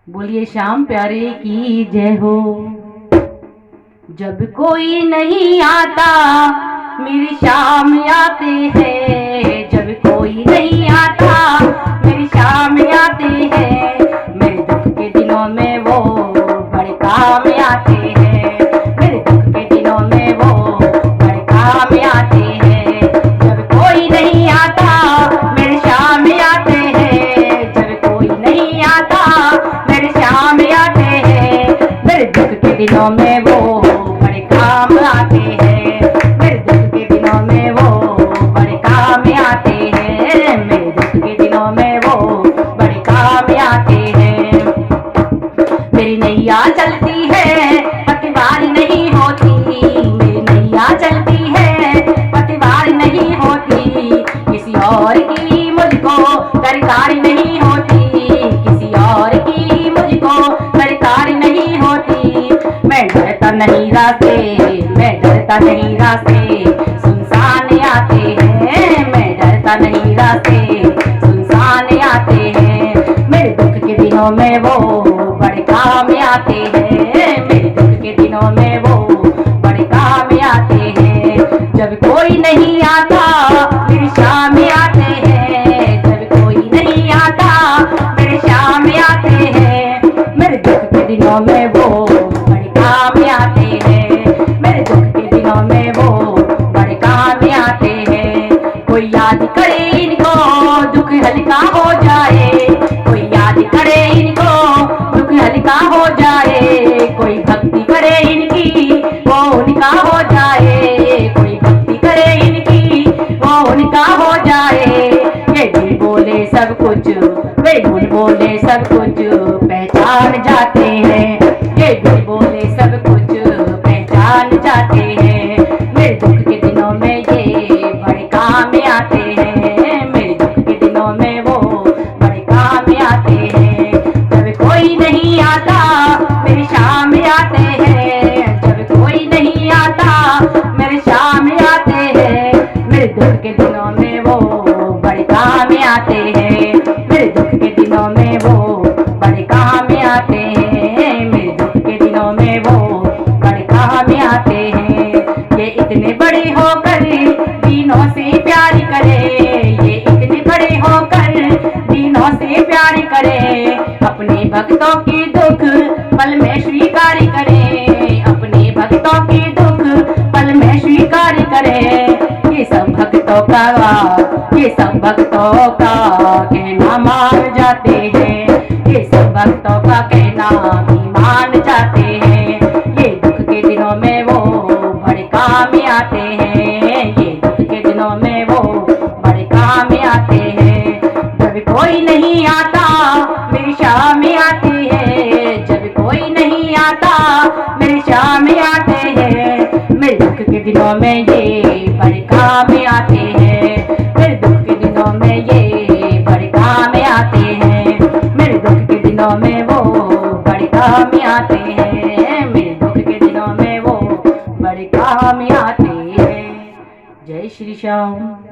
बोलिए श्याम प्यारे की जय हो। जब कोई नहीं आता मेरी शाम आते हैं, जब कोई नहीं आता मेरी शाम आते हैं। मेरे दुख के दिनों में वो बड़े काम आते हैं, मेरे दुख के दिनों में वो बड़े काम आते हैं। जब कोई नहीं आता मेरे शाम आते हैं, जब कोई नहीं आता मेरे शाम आते हैं। मेरे दुख के दिनों में वो बड़े काम आते हैं, मेरे दुख के दिनों में वो बड़े काम आते हैं, मेरे दुख के दिनों में वो बड़े काम आते हैं। मेरी नैया चलती है पतवार नहीं होती, मेरी नैया चलती है पतवार नहीं होती। किसी और की मुझको दरकार नहीं होती, किसी और की मुझको दरकार नहीं होती। मैं डरता नहीं रास्ते, मैं डरता नहीं रास्ते सुनसान आते हैं, मैं डरता नहीं रास्ते सुनसान आते हैं। मेरे दुख के दिनों में वो बड़े काम आते हैं, मेरे दुख के दिनों में वो बड़े काम आते हैं। जब कोई नहीं आता मेरी शाम आते हैं, जब कोई नहीं आता मेरे शाम आते हैं। मेरे दुख के दिनों में वो बड़े काम आते हैं, मेरे दुख के दिनों में वो बड़े काम आते हैं। कोई याद करे इनको दुख हल्का हो जाए, कोई याद करे इनको दुख हल्का हो जाए। कोई भक्ति करे इनकी वो उनका हो जाए, कोई भक्ति करे इनकी वो उनका हो जाए। ये दिल बोले सब कुछ, वे दिल बोले सब कुछ पहचान जाते हैं, ये दिल बोले सब कुछ पहचान जाते हैं। मेरे दुख के दिनों में ये बड़े काम आते हैं, मेरे दुख के दिनों में वो बड़े काम आते हैं। जब कोई नहीं आता मेरी शाम आते हैं, जब कोई नहीं आता मेरे शाम आते हैं। मेरे दुख के दिनों में वो बड़े काम आते हैं, मेरे दुख के दिनों में वो बड़े काम आते हैं, मेरे दुख के दिनों में वो बड़े काम आते हैं। ये इतने बड़े होकर दीनों से प्यार करे, ये इतने बड़े होकर दीनों से प्यार करे। अपने भक्तों की दुख पल में स्वीकार करे, अपने भक्तों की दुख पल में स्वीकार करे। ये सब भक्तों का, ये सब भक्तों का कहना मान जाते हैं, ये सब भक्तों का कहना भी मान जाते हैं। ये दुख के दिनों में वो बड़े काम आते हैं, ये दुख के दिनों में वो बड़े काम आते हैं। जब कोई नहीं आता मेरी शाम आती है, जब कोई नहीं आता मेरी शाम आते हैं। मेरे दुख के दिनों में ये बड़े काम आते हैं, मेरे दुख के दिनों में ये बड़े काम आते हैं, मेरे दुख के दिनों में वो बड़े काम आते हैं, मेरे दुख के दिनों में वो बड़े काम आते हैं। जय श्री श्याम।